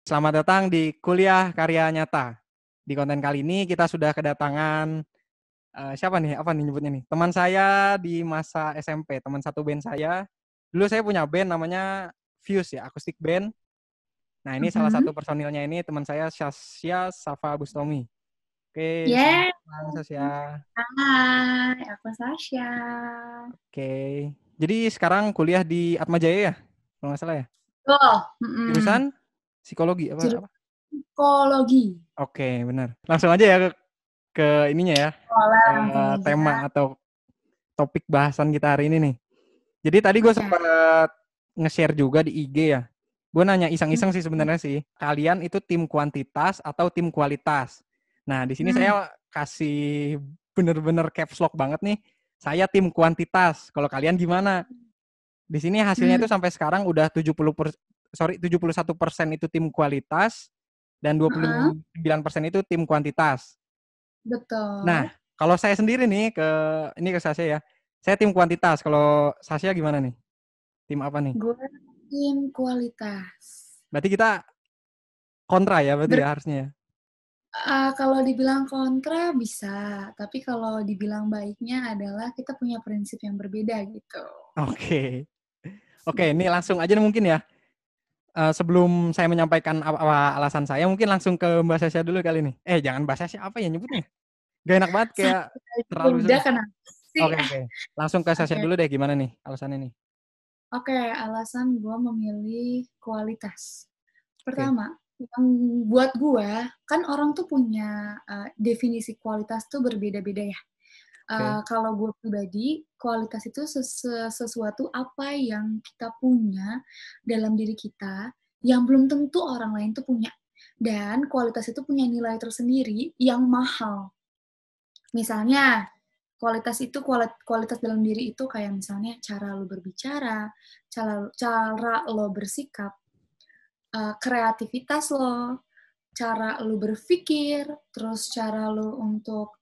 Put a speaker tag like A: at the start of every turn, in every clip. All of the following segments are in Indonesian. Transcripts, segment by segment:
A: Selamat datang di Kuliah Karya Nyata. Di konten kali ini kita sudah kedatangan siapa nih? Apa nih nyebutnya nih? Teman saya di masa SMP, teman satu band saya. Dulu saya punya band namanya Fuse ya, akustik band. Nah, ini salah
B: Mhm.
A: satu personilnya ini teman saya Sasya Safa Bustomi. Oke, selamat
B: Yes.
A: datang Sasya.
B: Hai, aku Sasha.
A: Oke. Jadi sekarang kuliah di Atma Jaya ya? Kalau nggak salah ya.
B: Betul. Mm-mm.
A: Jurusan psikologi
B: Jurusan
A: apa?
B: psikologi.
A: Oke, benar. Langsung aja ya ke ininya ya,
B: Boleh
A: ke
B: langsung aja.
A: tema atau topik bahasan kita hari ini nih. Jadi tadi gue
B: Oke.
A: sempat nge-share juga di IG ya. Gue nanya iseng-iseng sih
B: Mm-mm.
A: sebenarnya sih. Kalian itu tim kuantitas atau tim kualitas? Nah, di sini
B: Hmm.
A: saya kasih bener-bener caps lock banget nih. Saya tim kuantitas. Kalau kalian gimana? Di sini hasilnya
B: Hmm.
A: itu sampai sekarang udah 71% itu tim kualitas dan
B: Heeh.
A: 29% itu tim kuantitas. Nah,
B: Betul.
A: kalau saya sendiri nih ke Sasha ya. Saya tim kuantitas. Kalau Sasha gimana nih? Tim apa nih?
B: Gue tim kualitas.
A: Berarti kita kontra ya berarti
B: Ber
A: ya harusnya ya.
B: Kalau dibilang kontra bisa, tapi kalau dibilang baiknya adalah kita punya prinsip yang berbeda gitu.
A: Oke. Oke, ini
B: Gitu.
A: langsung aja mungkin ya. Sebelum saya menyampaikan apa alasan saya, mungkin langsung ke Mbak Sasha dulu kali ini. Jangan Mbak Sasha apa ya nyebutnya? Gak enak banget kayak
B: Sakit aja
A: terlalu
B: udah
A: serius.
B: kenapa sih?
A: Oke, oke. Langsung ke Sasha
B: Oke.
A: dulu deh gimana nih alasannya nih.
B: Oke, alasan gue memilih kualitas.
A: Oke.
B: Pertama, yang buat gue, kan orang tuh punya definisi kualitas tuh berbeda-beda ya.
A: Oke.
B: Kalau gue pribadi, kualitas itu sesuatu apa yang kita punya dalam diri kita yang belum tentu orang lain tuh punya. Dan kualitas itu punya nilai tersendiri yang mahal. Misalnya, kualitas itu kualitas dalam diri itu kayak misalnya cara lo berbicara, cara lo bersikap, kreativitas lo, cara lo berpikir, terus cara lo untuk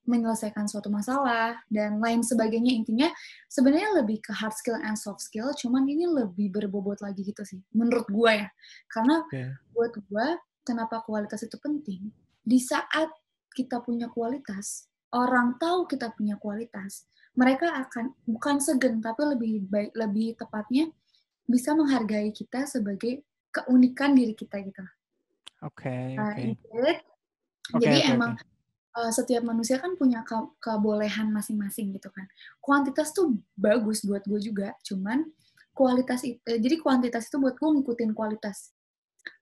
B: menyelesaikan suatu masalah dan lain sebagainya. Intinya sebenarnya lebih ke hard skill and soft skill, cuman ini lebih berbobot lagi gitu sih menurut gue ya. Karena
A: Oke.
B: buat gue, kenapa kualitas itu penting? Di saat kita punya kualitas, orang tahu kita punya kualitas, mereka akan bukan segen tapi lebih tepatnya bisa menghargai kita sebagai keunikan diri kita gitu.
A: Oke,
B: Nah,
A: oke. Oke,
B: jadi
A: oke, oke.
B: emang setiap manusia kan punya kebolehan masing-masing gitu kan. Kuantitas tuh bagus buat gue juga, cuman jadi kuantitas itu buat gue ngikutin kualitas.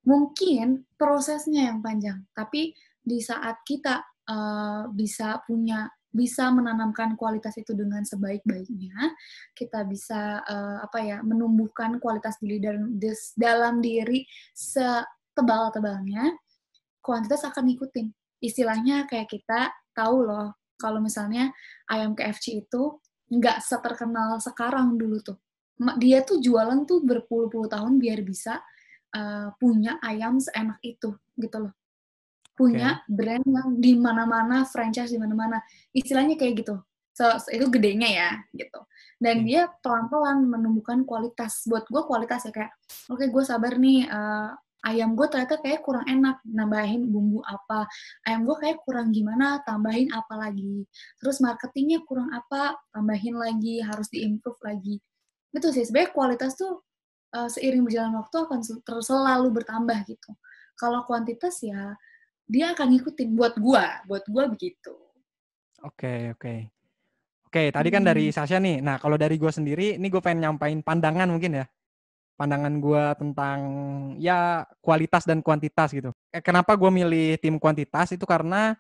B: Mungkin prosesnya yang panjang, tapi di saat kita bisa menanamkan kualitas itu dengan sebaik-baiknya, kita bisa apa ya menumbuhkan kualitas diri dalam diri setebal-tebalnya, kuantitas akan ngikutin. Istilahnya kayak kita tahu loh, kalau misalnya ayam KFC itu nggak seterkenal sekarang dulu tuh. Dia tuh jualan tuh berpuluh-puluh tahun biar bisa punya ayam seenak itu gitu loh.
A: Oke.
B: Punya brand yang di mana-mana, franchise di mana-mana. Istilahnya kayak gitu. Itu gedenya ya gitu. Dan
A: Oke.
B: dia pelan-pelan menumbuhkan kualitas. Buat gue kualitas ya kayak, oke gue sabar nih, ayam gue ternyata kayak kurang enak, nambahin bumbu apa. Ayam gue kayak kurang gimana, tambahin apa lagi. Terus marketingnya kurang apa, tambahin lagi, harus diimprove lagi. Itu sih, sebenarnya kualitas tuh seiring berjalan waktu akan selalu bertambah gitu. Kalau kuantitas ya dia akan ngikutin buat gua begitu.
A: Oke, oke. Oke, tadi kan dari
B: Hmm.
A: Sasha nih. Nah, kalau dari gue sendiri, ini gue pengen nyampain pandangan mungkin ya. Pandangan gue tentang ya kualitas dan kuantitas gitu. Kenapa gue milih tim kuantitas itu karena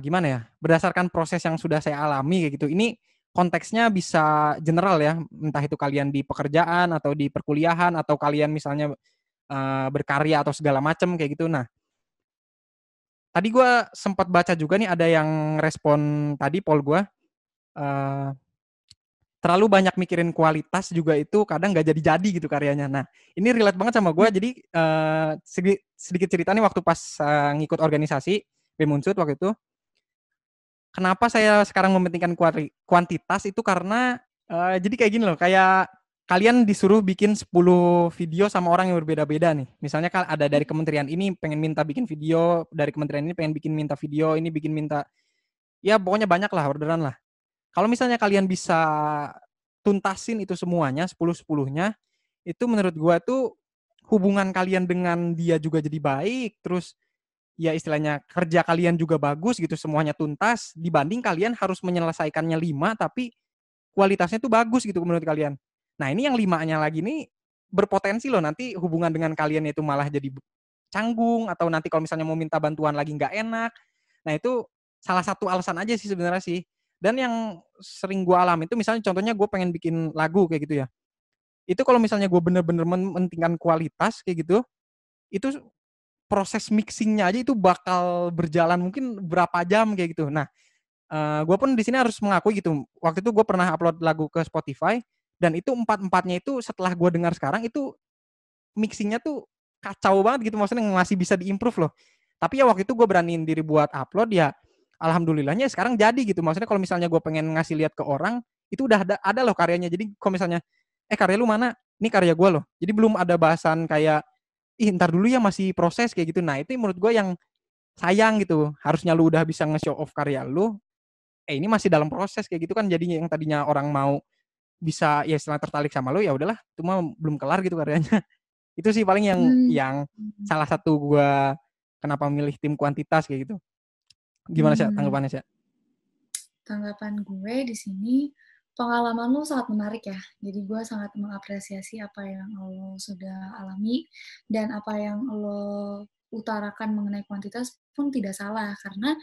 A: gimana ya? Berdasarkan proses yang sudah saya alami kayak gitu. Ini konteksnya bisa general ya, entah itu kalian di pekerjaan atau di perkuliahan atau kalian misalnya berkarya atau segala macam kayak gitu. Nah, tadi gue sempat baca juga nih ada yang respon tadi poll gue, uh, terlalu banyak mikirin kualitas juga itu kadang nggak jadi-jadi gitu karyanya. Nah, ini relate banget sama gue. Jadi sedikit cerita nih waktu pas ngikut organisasi BEM Unsut waktu itu. Kenapa saya sekarang mementingkan kuantitas itu karena jadi kayak gini loh, kayak kalian disuruh bikin 10 video sama orang yang berbeda-beda nih. Misalnya ada dari kementerian ini pengen minta bikin video, dari kementerian ini pengen bikin minta video, ini bikin minta, ya pokoknya banyak lah orderan lah. Kalau misalnya kalian bisa tuntasin itu semuanya, 10-10-nya, itu menurut gua tuh hubungan kalian dengan dia juga jadi baik, terus ya istilahnya kerja kalian juga bagus gitu, semuanya tuntas, dibanding kalian harus menyelesaikannya 5 tapi kualitasnya tuh bagus gitu menurut kalian. Nah ini yang 5-nya lagi nih berpotensi loh nanti hubungan dengan kalian itu malah jadi canggung, atau nanti kalau misalnya mau minta bantuan lagi nggak enak. Nah itu salah satu alasan aja sih sebenarnya sih. Dan yang sering gue alami itu misalnya contohnya gue pengen bikin lagu kayak gitu ya. Itu kalau misalnya gue bener-bener mementingkan kualitas kayak gitu, itu proses mixingnya aja itu bakal berjalan mungkin berapa jam kayak gitu. Nah, gue pun di sini harus mengakui gitu. Waktu itu gue pernah upload lagu ke Spotify dan itu empat-empatnya itu setelah gue dengar sekarang itu mixingnya tuh kacau banget gitu, maksudnya masih bisa diimprove loh. Tapi ya waktu itu gue beraniin diri buat upload ya, alhamdulillahnya sekarang jadi gitu. Maksudnya kalau misalnya gue pengen ngasih lihat ke orang, itu udah ada loh karyanya. Jadi kalau misalnya, karya lu mana? Ini karya gue loh. Jadi belum ada bahasan kayak, ntar dulu ya masih proses kayak gitu. Nah itu menurut gue yang sayang gitu. Harusnya lu udah bisa nge-show off karya lu, ini masih dalam proses kayak gitu kan, jadinya yang tadinya orang mau bisa ya istilah tertarik sama lu, ya udahlah itu mah belum kelar gitu karyanya. Itu sih paling
B: Hmm.
A: yang salah satu gua kenapa milih tim kuantitas kayak gitu. Gimana sih
B: Hmm.
A: tanggapannya sih?
B: Tanggapan gue di sini, pengalaman lo sangat menarik ya. Jadi gue sangat mengapresiasi apa yang lo sudah alami dan apa yang lo utarakan mengenai kuantitas pun tidak salah karena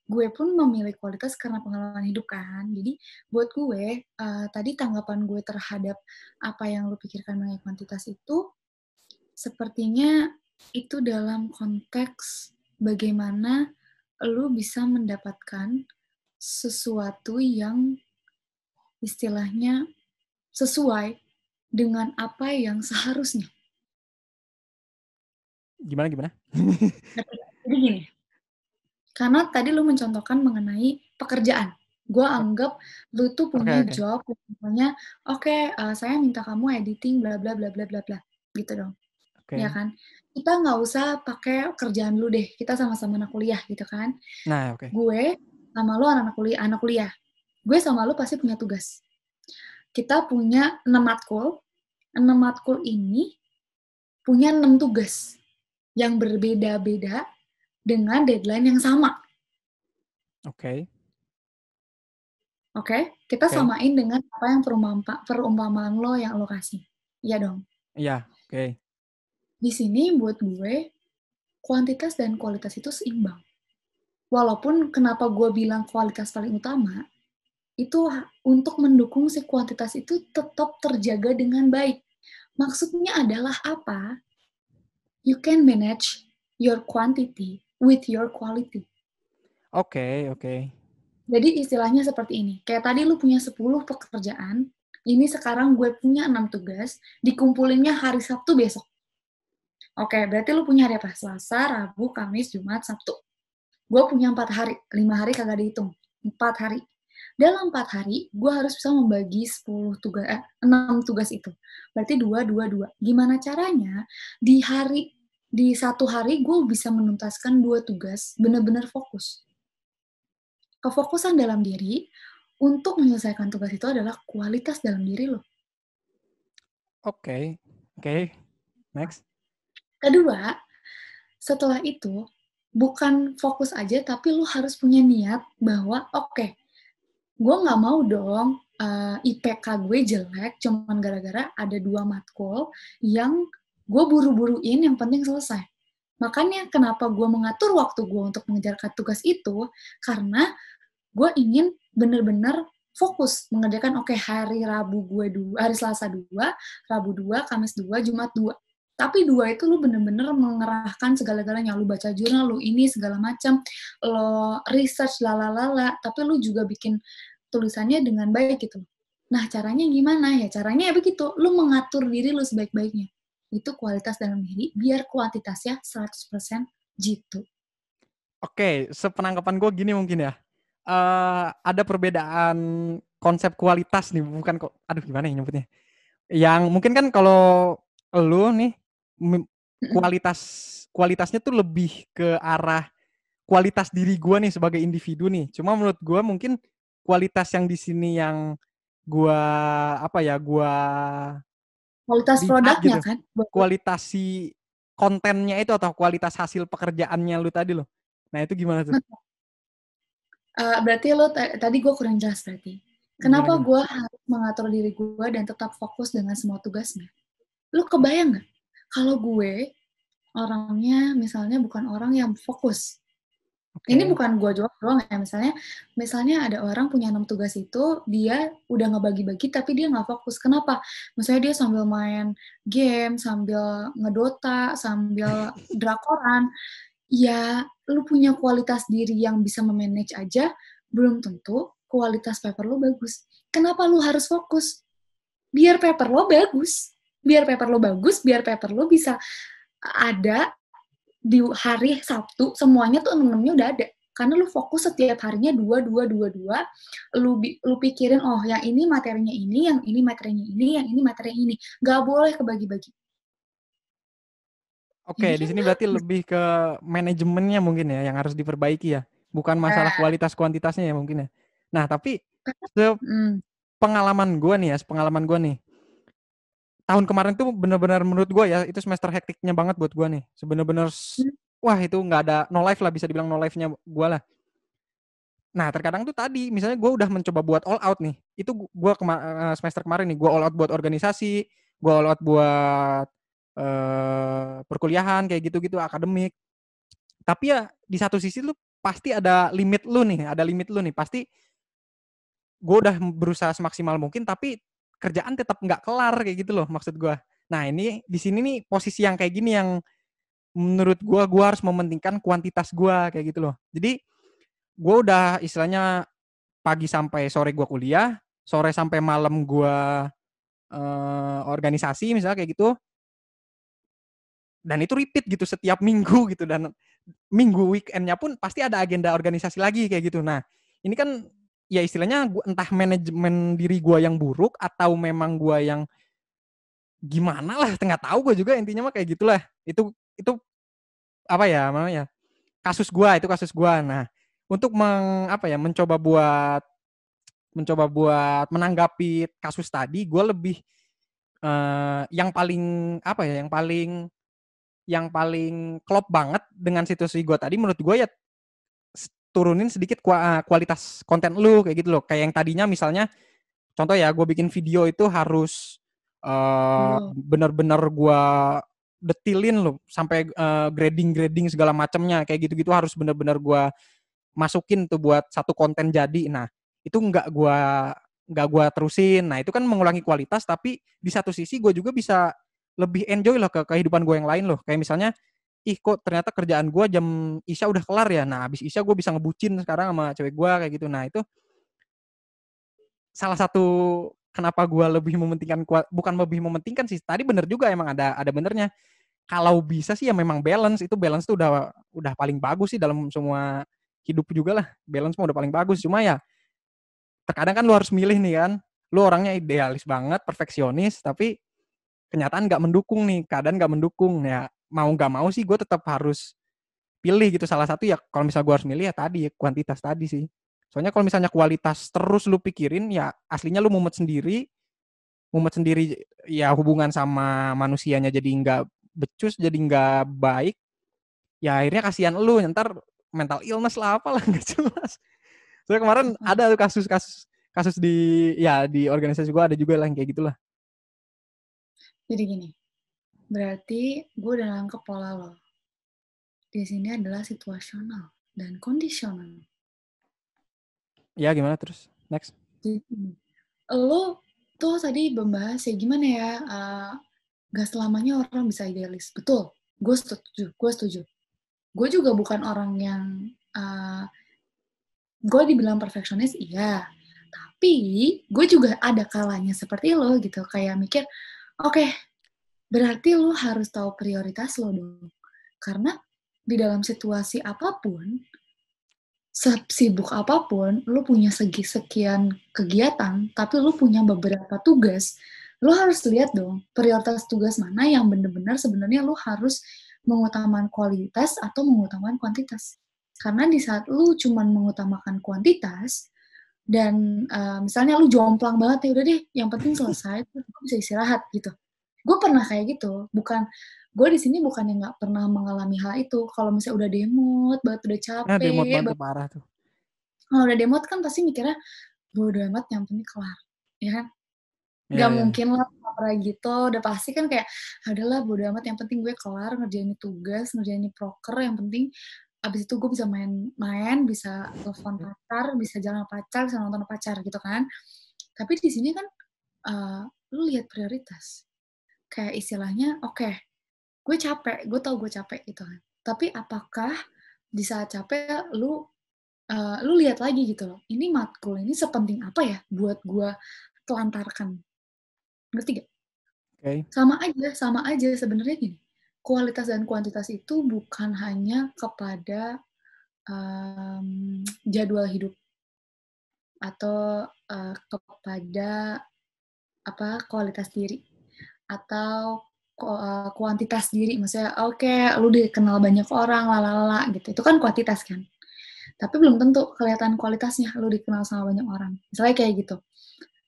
B: gue pun memilih kualitas karena pengalaman hidup kan. Jadi buat gue tadi tanggapan gue terhadap apa yang lo pikirkan mengenai kuantitas itu sepertinya itu dalam konteks bagaimana lo bisa mendapatkan sesuatu yang istilahnya sesuai dengan apa yang seharusnya.
A: Gimana?
B: Jadi gini, karena tadi lu mencontohkan mengenai pekerjaan. Gue anggap lu tuh punya
A: Oke.
B: job, misalnya, oke, saya minta kamu editing, bla bla bla bla bla bla, gitu dong. Ya
A: Oke.
B: kan? Kita nggak usah pakai kerjaan lu deh, kita sama-sama anak kuliah gitu kan.
A: Nah, oke.
B: Gue sama lu anak kuliah. Gue sama lu pasti punya tugas. Kita punya 6 matkul. 6 matkul ini punya 6 tugas yang berbeda-beda dengan deadline yang sama.
A: Oke.
B: Oke? Kita
A: Oke.
B: samain dengan apa yang perumpamaan lo yang lo kasih. Iya dong.
A: Iya, oke.
B: Di sini buat gue, kuantitas dan kualitas itu seimbang. Walaupun kenapa gue bilang kualitas paling utama, itu untuk mendukung si kuantitas itu tetap terjaga dengan baik. Maksudnya adalah apa? You can manage your quantity with your quality.
A: Oke.
B: Jadi istilahnya seperti ini. Kayak tadi lu punya 10 pekerjaan, ini sekarang gue punya 6 tugas, dikumpulinnya hari Sabtu besok. Oke, berarti lu punya hari apa? Selasa, Rabu, Kamis, Jumat, Sabtu. Gue punya 4 hari, 5 hari kagak dihitung. 4 hari. Dalam 4 hari, gue harus bisa membagi 6 tugas itu. Berarti 2. Gimana caranya? Di satu hari gue bisa menuntaskan 2 tugas, benar-benar fokus. Kefokusan dalam diri untuk menyelesaikan tugas itu adalah kualitas dalam diri lo.
A: Oke. Next.
B: Kedua, setelah itu, bukan fokus aja, tapi lo harus punya niat bahwa, oke, gue nggak mau dong IPK gue jelek cuman gara-gara ada 2 matkul yang gue buru-buruin, yang penting selesai. Makanya kenapa gue mengatur waktu gue untuk mengejarkan tugas itu, karena gue ingin bener-bener fokus mengerjakan hari Rabu hari Selasa 2, Rabu 2, Kamis 2, Jumat 2. Tapi 2 itu lu bener-bener mengerahkan segala-galanya. Lu baca jurnal, lu ini segala macam, lo research lalalala, tapi lu juga bikin tulisannya dengan baik gitu. Nah, caranya gimana? Ya caranya ya begitu, lu mengatur diri lu sebaik-baiknya. Itu kualitas dalam diri, biar kuantitasnya 100% jitu.
A: Oke, sepenangkapan gue gini mungkin ya. Ada perbedaan konsep kualitas nih, bukan kok. Aduh, gimana ya nyebutnya? Yang mungkin kan kalau lu nih kualitasnya tuh lebih ke arah kualitas diri gue nih sebagai individu nih. Cuma menurut gue mungkin kualitas yang di sini yang gue apa ya, gue
B: Kualitas
A: lihat
B: produknya
A: gitu,
B: kan.
A: kualitas si kontennya itu atau kualitas hasil pekerjaannya lu tadi loh. Nah itu gimana tuh?
B: Berarti lo tadi gue kurang jelas berarti.
A: Gimana
B: Kenapa
A: gimana?
B: gue harus mengatur diri gue dan tetap fokus dengan semua tugasnya? Lu kebayang nggak? Kalau gue orangnya misalnya bukan orang yang fokus. Ini
A: Oke.
B: bukan gue jawab doang ya. Misalnya ada orang punya 6 tugas itu, dia udah ngebagi-bagi tapi dia nggak fokus. Kenapa? Misalnya dia sambil main game, sambil ngedota, sambil drakoran. Ya, lu punya kualitas diri yang bisa memanage aja, belum tentu kualitas paper lu bagus. Kenapa lu harus fokus? Biar paper lo bagus. Biar paper lo bagus, biar paper lo bisa ada di hari Sabtu, semuanya tuh 6-6-nya udah ada. Karena lu fokus setiap harinya 2, 2, 2, 2, lu pikirin, oh yang ini materinya ini, yang ini materinya ini, yang ini materinya ini. Gak boleh kebagi-bagi. Jadi
A: Oke, di
B: kan
A: sini berarti lebih ke manajemennya mungkin ya yang harus diperbaiki ya. Bukan masalah
B: ya,
A: kualitas kuantitasnya ya mungkin ya. Nah, tapi
B: hmm,
A: pengalaman gue nih ya, pengalaman gue nih. Tahun kemarin tuh bener-bener menurut gue ya, itu semester hektiknya banget buat gue nih. Sebener-bener, wah itu nggak ada, no life lah, bisa dibilang no life-nya gue lah. Nah, terkadang tuh tadi, misalnya gue udah mencoba buat all out nih. Itu gue semester kemarin nih, gue all out buat organisasi, gue all out buat perkuliahan, kayak gitu-gitu, akademik. Tapi ya di satu sisi lu pasti ada limit lu nih, ada limit lu nih. Pasti gue udah berusaha semaksimal mungkin, tapi kerjaan tetap nggak kelar kayak gitu loh maksud gue. Nah ini di sini nih posisi yang kayak gini yang menurut gue harus mementingkan kuantitas gue kayak gitu loh. Jadi gue udah istilahnya pagi sampai sore gue kuliah, sore sampai malam gue organisasi misalnya kayak gitu, dan itu repeat gitu setiap minggu gitu, dan minggu weekendnya pun pasti ada agenda organisasi lagi kayak gitu. Nah ini kan ya istilahnya gua, entah manajemen diri gue yang buruk atau memang gue yang gimana lah, nggak tahu gue juga, intinya mah kayak gitulah. Itu apa ya namanya, kasus gue, itu kasus gue. Nah untuk mencoba buat menanggapi kasus tadi, gue lebih yang paling apa ya, yang paling klop banget dengan situasi gue tadi menurut gue ya, turunin sedikit kualitas konten lu kayak gitu loh. Kayak yang tadinya misalnya contoh ya, gue bikin video itu harus
B: lo.
A: bener-bener gue detilin loh sampai grading segala macamnya kayak gitu-gitu, harus bener-bener gue masukin tuh buat satu konten jadi. Nah itu nggak gua terusin. Nah itu kan mengulangi kualitas, tapi di satu sisi gue juga bisa lebih enjoy loh ke kehidupan gue yang lain loh. Kayak misalnya, ih kok ternyata kerjaan gue jam Isya udah kelar ya. Nah abis Isya gue bisa ngebucin sekarang sama cewek gue kayak gitu. Nah itu salah satu kenapa gue lebih mementingkan, bukan lebih mementingkan sih. Tadi bener juga, emang ada benernya. Kalau bisa sih ya memang balance, itu balance tuh udah paling bagus sih dalam semua hidup juga lah. Balance mah udah paling bagus. Cuma ya terkadang kan lu harus milih nih kan. Lu orangnya idealis banget, perfeksionis, tapi kenyataan nggak mendukung nih, keadaan nggak mendukung. Ya mau nggak mau sih gue tetap harus pilih gitu. Salah satu ya kalau misalnya gue harus milih ya tadi ya, kuantitas tadi sih. Soalnya kalau misalnya kualitas terus lu pikirin, ya aslinya lu mumet sendiri ya, hubungan sama manusianya jadi nggak becus, jadi nggak baik. Ya akhirnya kasihan lu, ntar mental illness lah apalah nggak jelas. Soalnya kemarin ada tuh kasus di organisasi gua, ada juga lah yang kayak gitulah.
B: Jadi gini, berarti gue udah nangkep pola lo. Di sini adalah situasional dan kondisional.
A: Ya gimana terus? Next.
B: Jadi, lo tuh tadi membahas ya gimana ya, gak selamanya orang bisa idealis. Betul, gue setuju, gue setuju. Gue juga bukan orang yang, gue dibilang perfeksionis, iya. Tapi gue juga ada kalanya seperti lo gitu, kayak mikir, oke, berarti lo harus tahu prioritas lo dong. Karena di dalam situasi apapun, sesibuk apapun, lu punya sekian kegiatan, tapi lu punya beberapa tugas, lu harus lihat dong prioritas tugas mana yang benar-benar sebenarnya lu harus mengutamakan kualitas atau mengutamakan kuantitas. Karena di saat lu cuman mengutamakan kuantitas dan misalnya lu jomplang banget ya udah deh, yang penting selesai, terus gue bisa istirahat gitu. Gue pernah kayak gitu, gue di sini bukan yang nggak pernah mengalami hal itu. Kalau misalnya udah demot banget, udah
A: Nah, demot
B: capek,
A: banget tuh, parah tuh.
B: kalau udah demot kan pasti mikirnya bodo amat yang penting kelar, ya kan?
A: Iya,
B: Gak
A: iya.
B: mungkin lah kayak gitu, udah pasti kan kayak, adalah bodo amat yang penting gue kelar, ngerjain tugas, ngerjain proker, yang penting abis itu gue bisa main-main, bisa telepon pacar, bisa jalan sama pacar, bisa nonton sama pacar gitu kan. Tapi di sini kan, lu lihat prioritas. Kayak istilahnya, oke, gue capek, gue tahu gue capek gitu kan. Tapi apakah di saat capek lu lihat lagi gitu loh, ini matkul ini sepenting apa ya buat gue telantarkan, ngerti gak?
A: Oke.
B: Sama aja sebenarnya gini, kualitas dan kuantitas itu bukan hanya kepada, jadwal hidup atau, kepada kualitas diri atau kuantitas diri. Maksudnya oke, lu dikenal banyak orang, lalala gitu, itu kan kuantitas kan. Tapi belum tentu kelihatan kualitasnya lu dikenal sama banyak orang. Misalnya kayak gitu.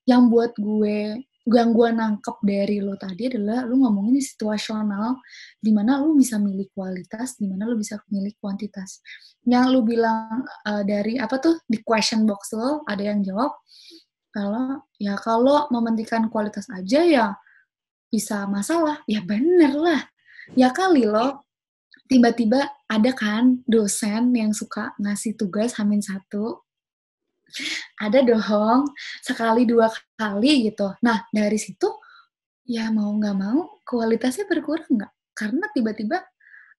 B: Yang gue nangkep dari lo tadi adalah lu ngomongin situasional, di mana lu bisa milih kualitas, di mana lu bisa milih kuantitas. Yang lu bilang dari apa tuh di question box lo ada yang jawab kalau mementingkan kualitas aja ya bisa masalah. Ya bener lah. Ya kali lo tiba-tiba ada kan dosen yang suka ngasih tugas H-1, ada dong, sekali dua kali gitu. Nah, dari situ, ya mau nggak mau, kualitasnya berkurang nggak? Karena tiba-tiba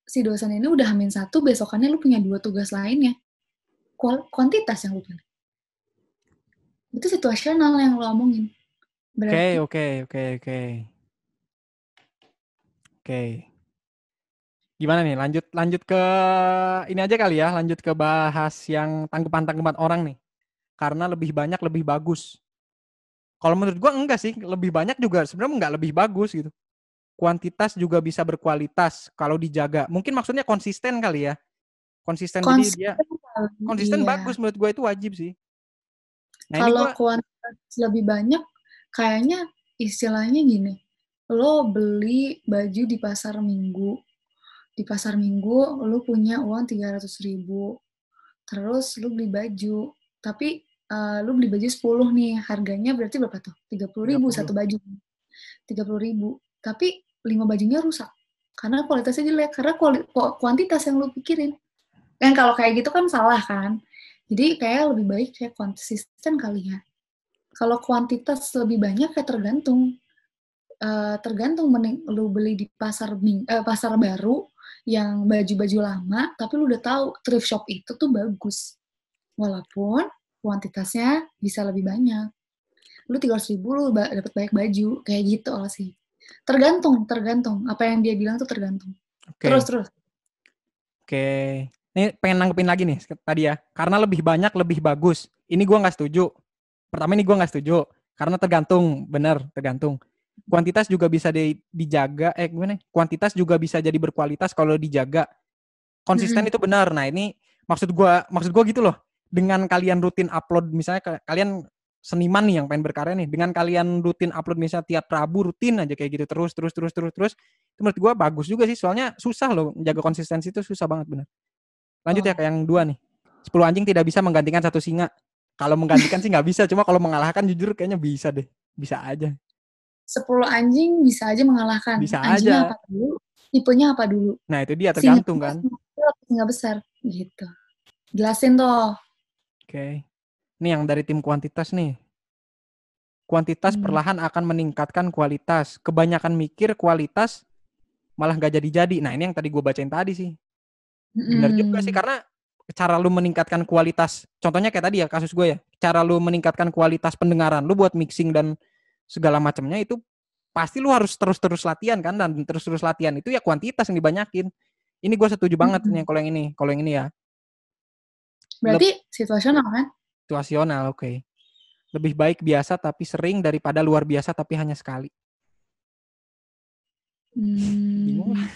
B: si dosen ini udah H-1, besokannya lu punya 2 tugas lainnya. Kuantitas yang lu pilih. Itu situasional yang lu omongin. Berarti,
A: Oke. Gimana nih? Lanjut ke ini aja kali ya. Lanjut ke bahas yang tanggapan-tanggapan orang nih. Karena lebih banyak lebih bagus. Kalau menurut gua enggak sih, lebih banyak juga sebenarnya enggak lebih bagus gitu. Kuantitas juga bisa berkualitas kalau dijaga. Mungkin maksudnya konsisten kali ya. Konsisten, jadi dia
B: konsisten kali,
A: konsisten
B: iya.
A: bagus, menurut gua itu wajib sih. Nah, ini
B: Kalau
A: gua
B: kuantitas lebih banyak, kayaknya istilahnya gini, lo beli baju di pasar minggu. Di pasar minggu, lo punya uang 300.000. Terus lu beli baju. Tapi lu beli baju 10 nih. Harganya berarti berapa tuh? 30.000
A: 30.
B: satu baju. 30.000. Tapi 5 bajunya rusak. Karena kualitasnya jelek. Karena kuantitas yang lu pikirin. Dan kalau kayak gitu kan salah kan. Jadi kayak lebih baik kayak konsisten kali ya. Kalau kuantitas lebih banyak kayak tergantung. Tergantung lu beli di pasar baru yang baju-baju lama, tapi lu udah tahu thrift shop itu tuh bagus. Walaupun kuantitasnya bisa lebih banyak. Lu 300.000 lu dapat banyak baju. Kayak gitu sih. Tergantung. Apa yang dia bilang tuh tergantung.
A: Oke.
B: Terus.
A: Oke. Ini pengen nanggepin lagi nih tadi ya. Karena lebih banyak lebih bagus. Ini gua nggak setuju. Pertama ini gua nggak setuju. Karena tergantung, bener, tergantung. Kuantitas juga bisa dijaga. Gimana? Kuantitas juga bisa jadi berkualitas kalau dijaga. Konsisten itu benar. Nah, ini maksud gua gitu loh. Dengan kalian rutin upload, misalnya kalian seniman nih yang pengen berkarya nih, dengan kalian rutin upload misalnya tiap Rabu rutin aja kayak gitu terus, itu menurut gua bagus juga sih. Soalnya susah loh menjaga konsistensi, itu susah banget, benar. Lanjut ya ke yang 2 nih. 10 anjing tidak bisa menggantikan 1 singa. Kalau menggantikan sih nggak bisa, cuma kalau mengalahkan jujur kayaknya bisa deh. Bisa aja.
B: 10 anjing bisa aja mengalahkan.
A: Bisa
B: Anjingnya
A: aja.
B: apa dulu? Tipenya apa dulu?
A: Nah, itu dia
B: Singa
A: tergantung kan.
B: singa besar gitu. Jelasin tuh.
A: Oke. Ini yang dari tim kuantitas nih. Kuantitas perlahan akan meningkatkan kualitas. Kebanyakan mikir kualitas malah nggak jadi-jadi. Nah, ini yang tadi gue bacain tadi sih. Bener juga sih, karena cara lu meningkatkan kualitas, contohnya kayak tadi ya kasus gue ya, cara lu meningkatkan kualitas pendengaran lu buat mixing dan segala macamnya itu pasti lu harus terus-terus latihan kan, dan terus-terus latihan itu ya kuantitas yang dibanyakin. Ini gue setuju banget nih kalau yang ini ya.
B: Berarti situasional kan?
A: Situasional, oke. Lebih baik biasa tapi sering daripada luar biasa tapi hanya sekali. Bingung lah.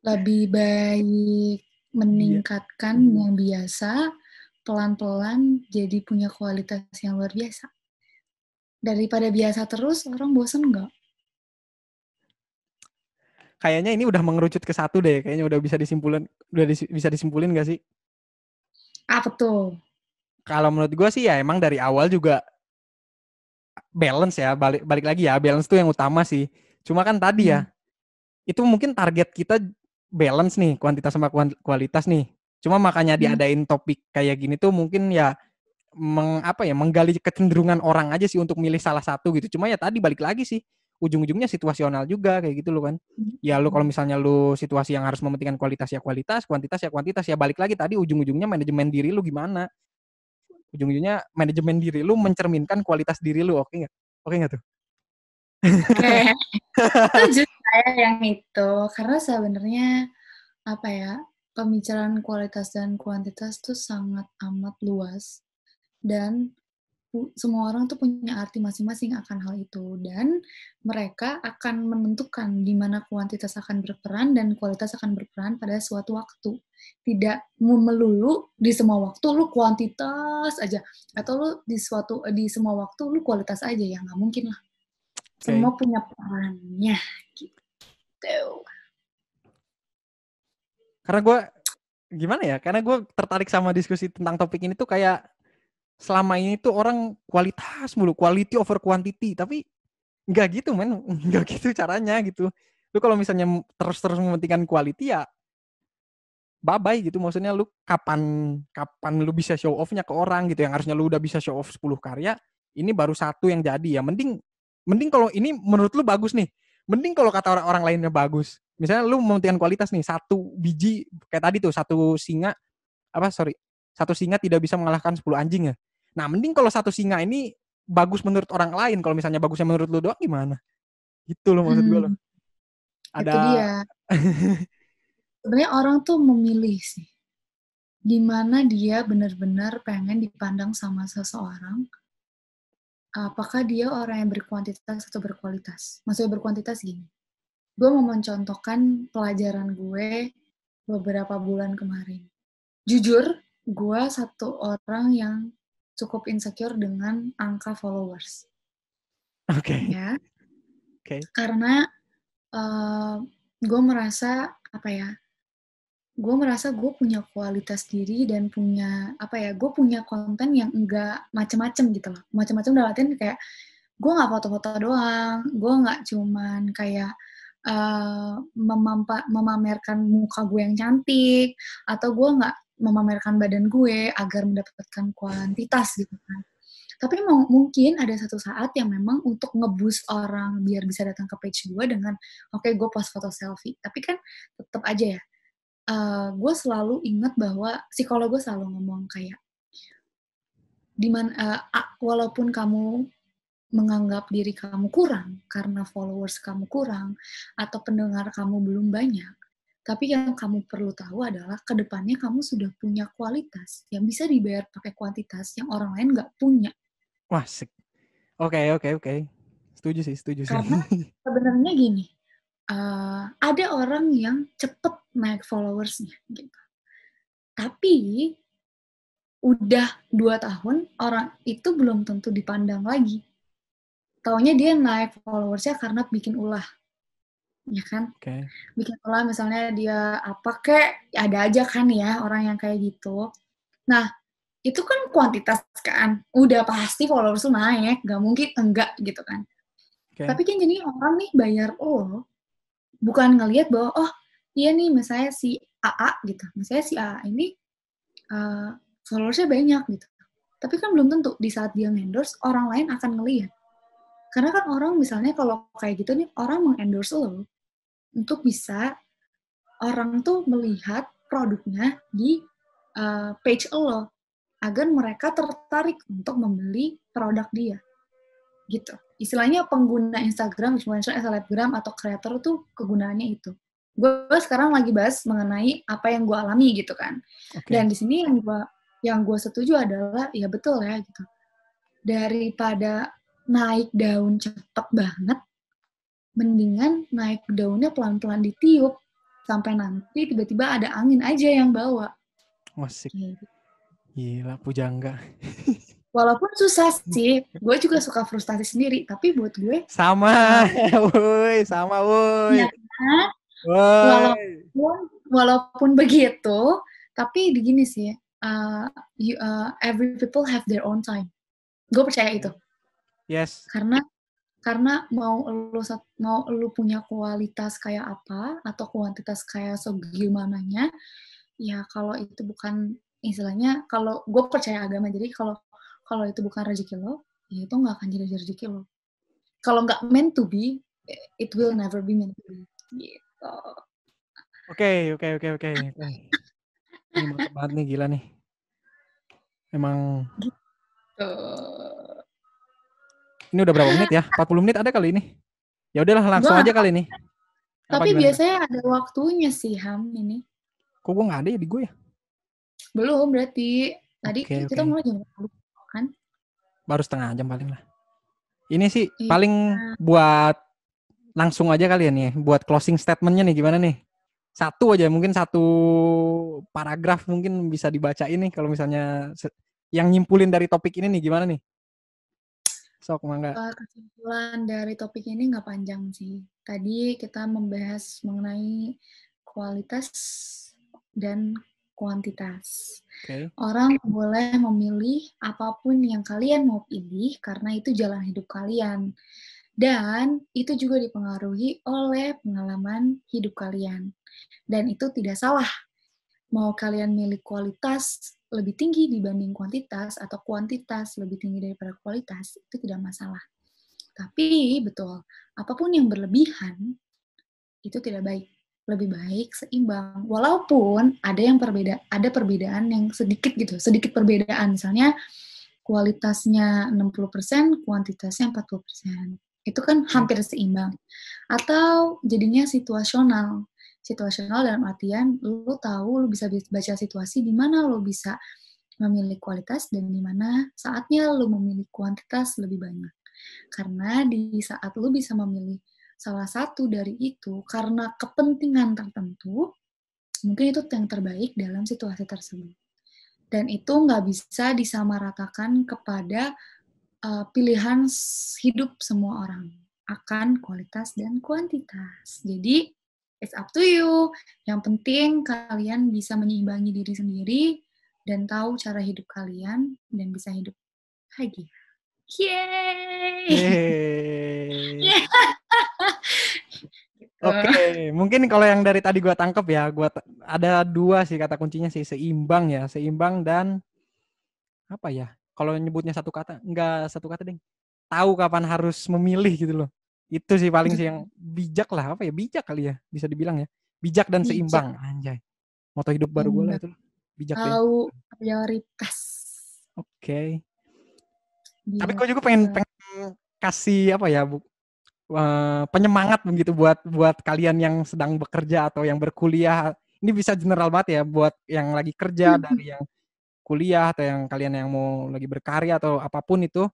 B: Lebih baik
A: Iya.
B: meningkatkan yang biasa, pelan-pelan jadi punya kualitas yang luar biasa. Daripada biasa terus, orang bosen nggak?
A: Kayaknya ini udah mengerucut ke satu deh. Kayaknya udah bisa disimpulin gak sih?
B: Apa tuh?
A: Kalau menurut gue sih ya emang dari awal juga balance ya. Balik lagi ya, balance tuh yang utama sih. Cuma kan tadi ya, itu mungkin target kita balance nih, kuantitas sama kualitas nih. Cuma makanya diadain topik kayak gini tuh mungkin ya menggali kecenderungan orang aja sih untuk milih salah satu gitu. Cuma ya tadi balik lagi sih, ujung-ujungnya situasional juga kayak gitu loh kan. Ya lu kalau misalnya lu situasi yang harus mementingkan kualitas ya kualitas, kuantitas ya kuantitas, ya balik lagi tadi ujung-ujungnya manajemen diri lu gimana. Ujung-ujungnya manajemen diri lu mencerminkan kualitas diri lu, oke nggak? Oke nggak tuh?
B: Oke, setuju saya yang itu. Karena sebenarnya apa ya, pembicaraan kualitas dan kuantitas tuh sangat amat luas. Dan semua orang tuh punya arti masing-masing akan hal itu. Dan mereka akan menentukan di mana kuantitas akan berperan dan kualitas akan berperan pada suatu waktu. Tidak melulu di semua waktu lu kuantitas aja. Atau lu di semua waktu lu kualitas aja. Ya nggak mungkin lah. Semua punya perannya gitu.
A: Karena gue gimana ya? Karena gue tertarik sama diskusi tentang topik ini tuh kayak selama ini tuh orang kualitas mulu, quality over quantity, tapi nggak gitu men, nggak gitu caranya gitu. Lu kalau misalnya terus mementingkan quality ya bye-bye gitu. Maksudnya lu kapan lu bisa show off-nya ke orang gitu, yang harusnya lu udah bisa show off 10 karya, ini baru satu yang jadi ya. Mending kalau ini menurut lu bagus nih. Mending kalau kata orang lainnya bagus. Misalnya lu mementingkan kualitas nih, satu biji kayak tadi tuh, satu singa tidak bisa mengalahkan 10 anjing ya. Nah, mending kalau satu singa ini bagus menurut orang lain, kalau misalnya bagusnya menurut lu doang gimana? Gitu loh maksud gue loh.
B: Itu
A: Ada
B: dia. Sebenarnya orang tuh memilih sih. Di mana dia benar-benar pengen dipandang sama seseorang. Apakah dia orang yang berkuantitas atau berkualitas? Maksudnya berkuantitas gini. Gue mau mencontohkan pelajaran gue beberapa bulan kemarin. Jujur, gue satu orang yang cukup insecure dengan angka followers.
A: Oke.
B: Ya.
A: Oke.
B: Karena gue merasa gue punya kualitas diri dan punya gue punya konten yang enggak macem-macem gitu loh. Macem-macem dalam artian kayak gue nggak foto-foto doang, gue nggak cuman kayak memamerkan muka gue yang cantik, atau gue nggak memamerkan badan gue agar mendapatkan kuantitas gitu kan. Tapi mungkin ada satu saat yang memang untuk nge-boost orang biar bisa datang ke page gue dengan gue post foto selfie. Tapi kan tetap aja ya, gue selalu ingat bahwa psikolog gue selalu ngomong kayak walaupun kamu menganggap diri kamu kurang karena followers kamu kurang atau pendengar kamu belum banyak, tapi yang kamu perlu tahu adalah kedepannya kamu sudah punya kualitas yang bisa dibayar pakai kuantitas yang orang lain nggak punya.
A: Wah, oke. Setuju sih.
B: Karena sebenarnya gini, ada orang yang cepet naik followersnya gitu. Tapi udah 2 tahun, orang itu belum tentu dipandang lagi. Taunya dia naik followersnya karena bikin ulah. Ya kan?
A: Oke.
B: Bikin ulah misalnya dia apa kek, ada aja kan ya orang yang kayak gitu. Nah, itu kan kuantitas kan. Udah pasti followers tuh naik, gak mungkin enggak gitu kan. Tapi kan jadi orang nih bayar bukan ngelihat bahwa iya nih misalnya si AA gitu. Misalnya si AA ini followersnya banyak gitu. Tapi kan belum tentu di saat dia endorse orang lain akan ngelihat. Karena kan orang misalnya kalau kayak gitu nih, orang mengendorse lo untuk bisa orang tuh melihat produknya di page lo agar mereka tertarik untuk membeli produk dia. Gitu. Istilahnya pengguna Instagram, influencer, selebgram, atau kreator tuh kegunaannya itu. Gue sekarang lagi bahas mengenai apa yang gue alami gitu kan.
A: Okay.
B: Dan di sini yang gue yang gue setuju adalah ya betul ya gitu. Daripada naik daun cepet banget, mendingan naik daunnya pelan-pelan ditiup sampai nanti tiba-tiba ada angin aja yang bawa.
A: Musik.
B: Gitu.
A: Gila, pujangga.
B: Walaupun susah sih, gue juga suka frustasi sendiri, tapi buat gue
A: Sama, woi, sama, woi.
B: ya kan?
A: Woi.
B: Walaupun begitu, tapi begini sih, every people have their own time. Gue percaya itu.
A: Yes.
B: Karena mau lu punya kualitas kayak apa atau kuantitas kayak segimananya, ya kalau itu bukan istilahnya, kalau gue percaya agama, jadi kalau itu bukan rezeki lo, ya itu nggak akan jadi rezeki lo. Kalau nggak meant to be, it will never be meant to be. Gitu.
A: Oke. Ini mantap banget nih, gila nih. Emang
B: Gitu.
A: ini udah berapa menit ya? 40 menit ada kali ini. Ya udahlah, langsung
B: Gua,
A: aja kali ini. Apa
B: tapi
A: gimana?
B: biasanya ada waktunya sih, Ham, ini.
A: Kok gue nggak ada ya di gue ya?
B: Belum, berarti. Tadi kita
A: Oke.
B: mulai jam 10, kan?
A: Baru setengah jam paling lah. Ini sih
B: Iya.
A: paling buat langsung aja kalian ya, buat closing statementnya nih gimana nih? Satu aja, mungkin satu paragraf mungkin bisa dibacain nih kalau misalnya yang nyimpulin dari topik ini nih gimana nih? Sok, mangga.
B: Kesimpulan dari topik ini nggak panjang sih. Tadi kita membahas mengenai kualitas dan kuantitas.
A: Oke.
B: Orang boleh memilih apapun yang kalian mau pilih karena itu jalan hidup kalian. Dan itu juga dipengaruhi oleh pengalaman hidup kalian. Dan itu tidak salah. Mau kalian milih kualitas lebih tinggi dibanding kuantitas atau kuantitas lebih tinggi daripada kualitas, itu tidak masalah. Tapi betul, apapun yang berlebihan itu tidak baik. Lebih baik seimbang. Walaupun ada perbedaan yang sedikit gitu, sedikit perbedaan. Misalnya kualitasnya 60%, kuantitasnya 40%. Itu kan hampir seimbang. Atau jadinya situasional. Situasional dalam artian lu tahu, lu bisa baca situasi di mana lu bisa memilih kualitas dan di mana saatnya lu memilih kuantitas lebih banyak. Karena di saat lu bisa memilih salah satu dari itu karena kepentingan tertentu, mungkin itu yang terbaik dalam situasi tersebut. Dan itu nggak bisa disamaratakan kepada pilihan hidup semua orang akan kualitas dan kuantitas. Jadi, it's up to you. Yang penting kalian bisa menyeimbangi diri sendiri dan tahu cara hidup kalian dan bisa hidup bahagia. Yeay!
A: Yeay. Oke, mungkin kalau yang dari tadi gua tangkep ya, ada dua sih kata kuncinya sih, seimbang ya, seimbang dan apa ya? Kalau nyebutnya satu kata, enggak satu kata deh. Tahu kapan harus memilih gitu loh. Itu sih paling sih yang bijak lah, apa ya? Bijak kali ya, bisa dibilang ya. Bijak dan
B: Bijak,
A: seimbang, anjay. Moto hidup baru gue lah
B: imbang,
A: itu. Bijak deh.
B: tahu prioritas.
A: Oke. Tapi gue juga pengen
B: Gitu.
A: kasih apa ya, penyemangat begitu buat kalian yang sedang bekerja atau yang berkuliah. Ini bisa general banget ya buat yang lagi kerja, dari yang kuliah atau yang kalian yang mau lagi berkarya atau apapun itu.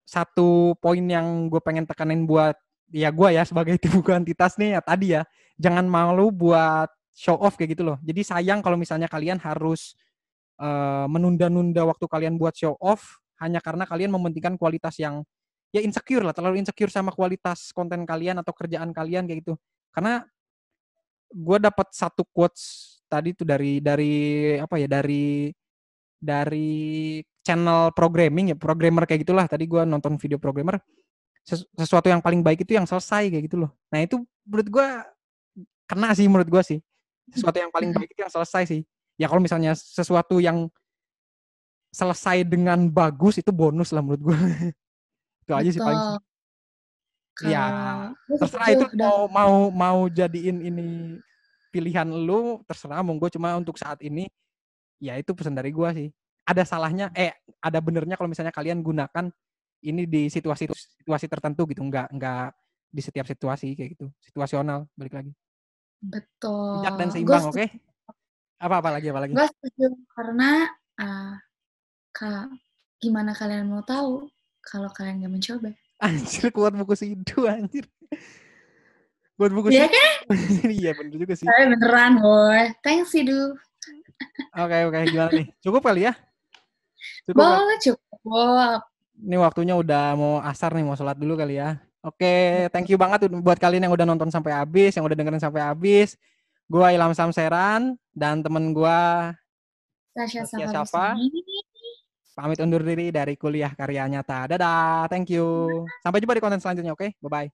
A: Satu poin yang gue pengen tekanin buat ya gue ya sebagai tim kuantitas nih ya tadi ya, jangan malu buat show off kayak gitu loh. Jadi sayang kalau misalnya kalian harus menunda-nunda waktu kalian buat show off hanya karena kalian mementingkan kualitas yang ya insecure lah, terlalu insecure sama kualitas konten kalian atau kerjaan kalian kayak gitu. Karena gue dapat satu quotes tadi tuh dari apa ya, dari channel programming ya, programmer kayak gitulah. Tadi gue nonton video programmer, sesuatu yang paling baik itu yang selesai kayak gitu loh. Nah itu menurut gue kena sih, menurut gue sih sesuatu yang paling baik itu yang selesai sih. Ya kalau misalnya sesuatu yang selesai dengan bagus itu bonus lah menurut gue. Itu aja sih paling sih.
B: Betul.
A: Ya
B: Kalau gue
A: terserah
B: setuju,
A: itu
B: dan
A: mau jadiin ini pilihan lu, terserah monggo, cuma untuk saat ini ya itu pesan dari gue sih. Ada salahnya, ada benernya kalau misalnya kalian gunakan ini di situasi tertentu gitu, nggak di setiap situasi kayak gitu, situasional, balik lagi. Bijak dan
B: betul. Gue
A: seimbang, oke? Apa lagi, apa lagi?
B: Gue setuju karena Kak, gimana kalian mau tahu kalau kalian nggak mencoba?
A: Anjir, kuat buku Sidu anjir. Buat buku
B: Iya
A: Sidu.
B: kan?
A: Iya bener juga sih.
B: Tapi beneran, boy. Thanks, Sidu.
A: Oke, gimana nih? Cukup kali ya? Cukup kali.
B: Boleh, cukup.
A: Ini waktunya udah mau asar nih, mau sholat dulu kali ya. Oke, thank you banget buat kalian yang udah nonton sampai habis, yang udah dengerin sampai habis. Gua Ilham Samseran dan temen gua
B: Tasya
A: Saskia
B: Safar
A: Syafa
B: Husni.
A: pamit undur diri dari Kuliah Karya Nyata. Dadah, thank you. Sampai jumpa di konten selanjutnya, oke? Bye-bye.